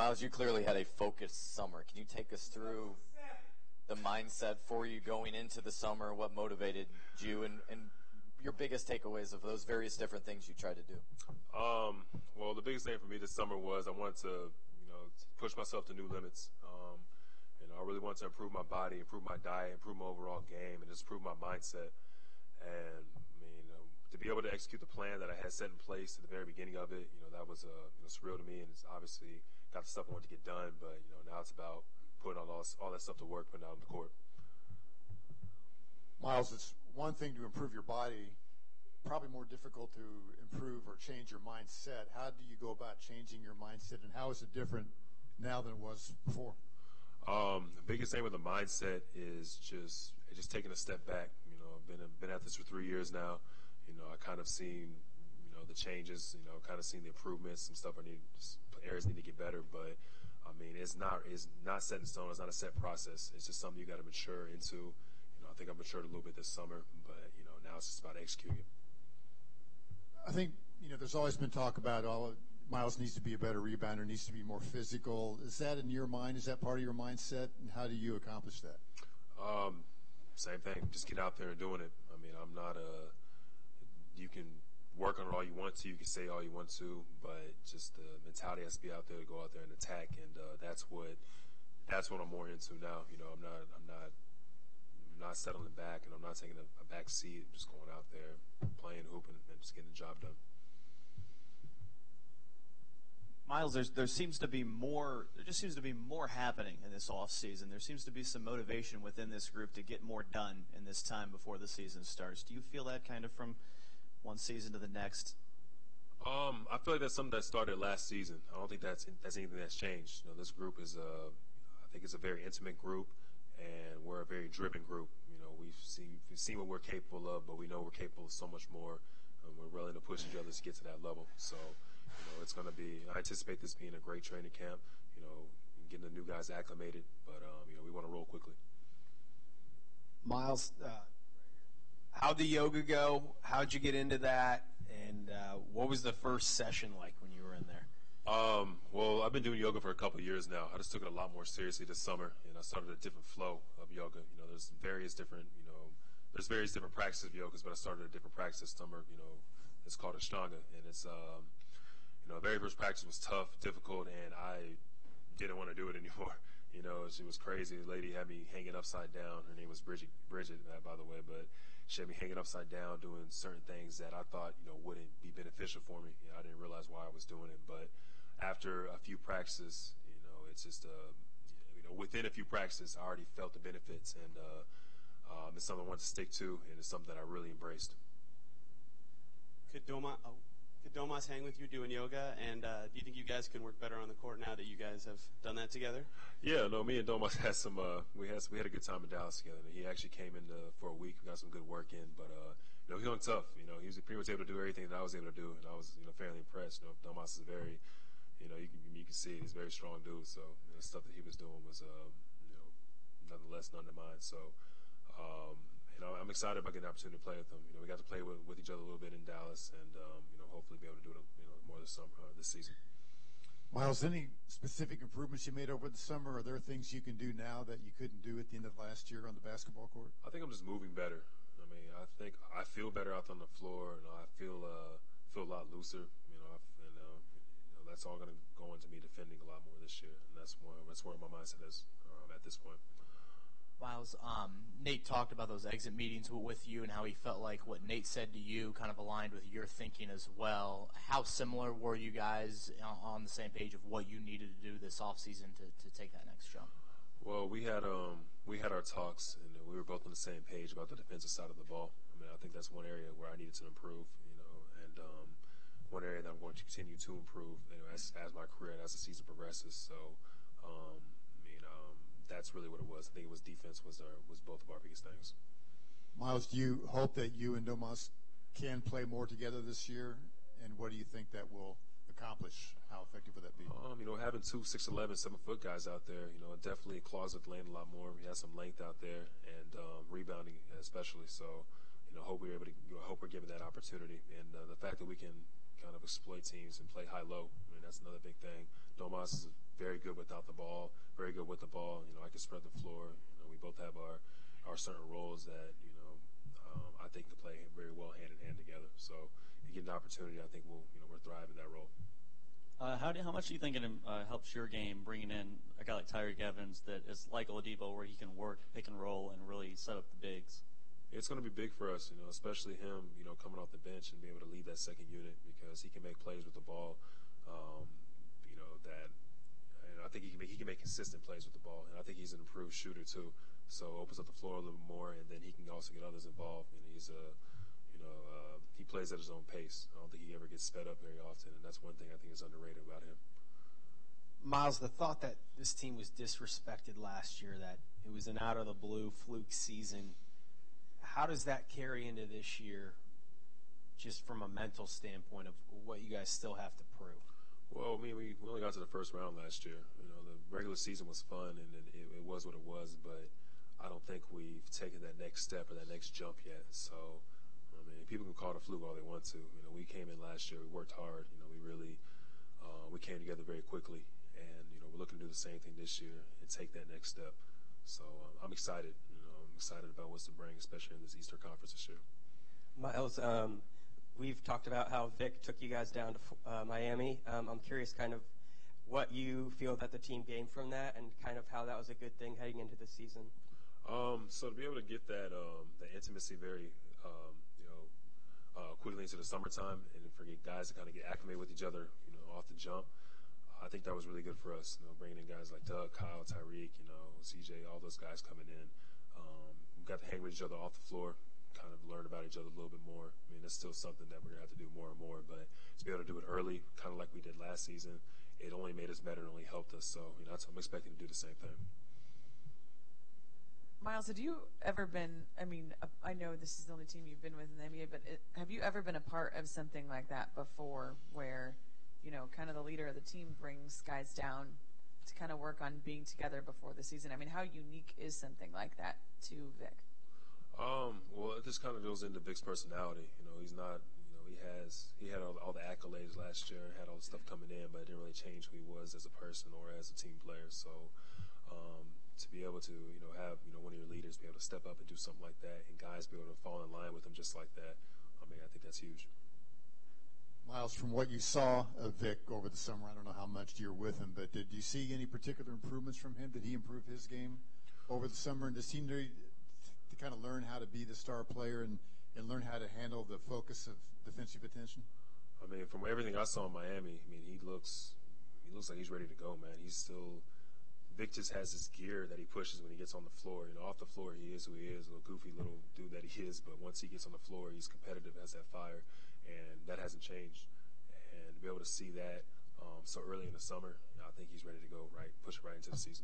Myles, you clearly had a focused summer. Can you take us through the mindset for you going into the summer, what motivated you, and your biggest takeaways of those various different things you tried to do? Well, the biggest thing for me this summer was I wanted to, push myself to new limits. I really wanted to improve my body, improve my diet, improve my overall game, and just improve my mindset. And to be able to execute the plan that I had set in place at the very beginning of it, that was surreal to me, and it's obviously got the stuff I wanted to get done. But now it's about putting all that stuff to work, putting it out on the court. Myles, it's one thing to improve your body, probably more difficult to improve or change your mindset. How do you go about changing your mindset, and how is it different now than it was before? The biggest thing with the mindset is just taking a step back. I've been at this for 3 years now. I kind of seen the changes. Kind of seen the improvements. Some stuff areas need to get better, but it's not set in stone. It's not a set process. It's just something you got to mature into. I think I matured a little bit this summer, but now it's just about executing. I think there's always been talk about Myles needs to be a better rebounder, needs to be more physical. Is that in your mind? Is that part of your mindset? And how do you accomplish that? Same thing. Just get out there and doing it. I'm not you can work on it all you want to. You can say all you want to, but just the mentality has to be out there to go out there and attack. And that's what I'm more into now. I'm not settling back, and I'm not taking a back seat. I'm just going out there, playing, hooping, and just getting the job done. Myles, there seems to be more. There just seems to be more happening in this off season. There seems to be some motivation within this group to get more done in this time before the season starts. Do you feel that kind of from one season to the next? I feel like that's something that started last season. I don't think that's anything that's changed. This group is I think it's a very intimate group, and we're a very driven group. We've seen what we're capable of, but we know we're capable of so much more. We're willing to push each other to get to that level. So, it's going to be. I anticipate this being a great training camp. Getting the new guys acclimated, but we want to roll quickly. Myles, how'd the yoga go? How'd you get into that? And what was the first session like when you were in there? Well, I've been doing yoga for a couple of years now. I just took it a lot more seriously this summer, and I started a different flow of yoga. There's various different practices of yogas, but I started a different practice this summer. It's called Ashtanga, and it's the very first practice was tough, difficult, and I didn't want to do it anymore. She was crazy. The lady had me hanging upside down. Her name was Bridget, by the way, but she had me hanging upside down doing certain things that I thought, wouldn't be beneficial for me. I didn't realize why I was doing it, but after a few practices, it's just, within a few practices, I already felt the benefits, and it's something I wanted to stick to, and it's something that I really embraced. Could Domas hang with you doing yoga? And do you think you guys can work better on the court now that you guys have done that together? Yeah, no, me and Domas had some. We had a good time in Dallas together. He actually came in for a week. We got some good work in, but he hung tough. He was pretty much able to do everything that I was able to do, and I was fairly impressed. Domas is very, you can see he's a very strong dude. So the stuff that he was doing was nothing less, none to mine. So. I'm excited about getting the opportunity to play with them. We got to play with each other a little bit in Dallas, and hopefully be able to do it more this season. Myles, any specific improvements you made over the summer? Are there things you can do now that you couldn't do at the end of last year on the basketball court? I think I'm just moving better. I think I feel better out on the floor, and I feel a lot looser. That's all going to go into me defending a lot more this year, and that's where my mindset is at this point. Myles, Nate talked about those exit meetings with you and how he felt like what Nate said to you kind of aligned with your thinking as well. How similar were you guys on the same page of what you needed to do this offseason to take that next jump? Well, we had our talks, and we were both on the same page about the defensive side of the ball. I think that's one area where I needed to improve, and one area that I'm going to continue to improve as my career and as the season progresses. So, that's really what it was. I think it was defense was both of our biggest things. Myles, do you hope that you and Domas can play more together this year? And what do you think that will accomplish? How effective would that be? Having two 6'11", 7-foot guys out there, definitely closet lane a lot more. We have some length out there, and rebounding especially. So, hope we're given that opportunity. And the fact that we can kind of exploit teams and play high-low, that's another big thing. Domas is a very good without the ball, very good with the ball. You know, I can spread the floor. You know, we both have our certain roles that, you know, I think can play very well hand in hand together. So if you get an opportunity, I think we're thrive in that role. How much do you think it helps your game bringing in a guy like Tyreek Evans that is like Oladipo, where he can work pick and roll and really set up the bigs? It's going to be big for us, you know, especially him, you know, coming off the bench and being able to lead that second unit because he can make plays with the ball. You know that, and I think he can make consistent plays with the ball, and I think he's an improved shooter too. So opens up the floor a little bit more, and then he can also get others involved. And he plays at his own pace. I don't think he ever gets sped up very often, and that's one thing I think is underrated about him. Myles, the thought that this team was disrespected last year, that it was an out-of-the-blue fluke season, how does that carry into this year, just from a mental standpoint of what you guys still have to prove? Well, I mean, we only got to the first round last year. You know, the regular season was fun, and it was what it was, but I don't think we've taken that next step or that next jump yet. So, I mean, people can call it a fluke all they want to. You know, we came in last year, we worked hard. You know, we really we came together very quickly, and you know, we're looking to do the same thing this year and take that next step. So I'm excited. You know, I'm excited about what's to bring, especially in this Eastern Conference this year. Myles, we've talked about how Vic took you guys down to Miami. I'm curious kind of what you feel that the team gained from that and kind of how that was a good thing heading into the season. So to be able to get that intimacy very quickly into the summertime and for guys to kind of get acclimated with each other, you know, off the jump, I think that was really good for us. You know, bringing in guys like Doug, Kyle, Tyreek, you know, CJ, all those guys coming in. We got to hang with each other off the floor, kind of learn about each other a little bit more. I mean, that's still something that we're going to have to do more and more, but to be able to do it early, kind of like we did last season, it only made us better and only helped us. So, you know, I'm expecting to do the same thing. Myles, had you ever been, I mean, I know this is the only team you've been with in the NBA, but have you ever been a part of something like that before where, you know, kind of the leader of the team brings guys down to kind of work on being together before the season? I mean, how unique is something like that to Vic? Well, it just kind of goes into Vic's personality. You know, he's not, you know, he had all the accolades last year, had all the stuff coming in, but it didn't really change who he was as a person or as a team player. So, to be able to, you know, have, you know, one of your leaders be able to step up and do something like that and guys be able to fall in line with him just like that, I mean, I think that's huge. Myles, from what you saw of Vic over the summer, I don't know how much you're with him, but did you see any particular improvements from him? Did he improve his game over the summer? And does he need to kind of learn how to be the star player and learn how to handle the focus of defensive attention? I mean, from everything I saw in Miami, I mean, he looks like he's ready to go, man. Vic just has this gear that he pushes when he gets on the floor. You know, off the floor, he is who he is, a little goofy little dude that he is. But once he gets on the floor, he's competitive, has that fire, and that hasn't changed. And to be able to see that so early in the summer, I think he's ready to go push right into the season.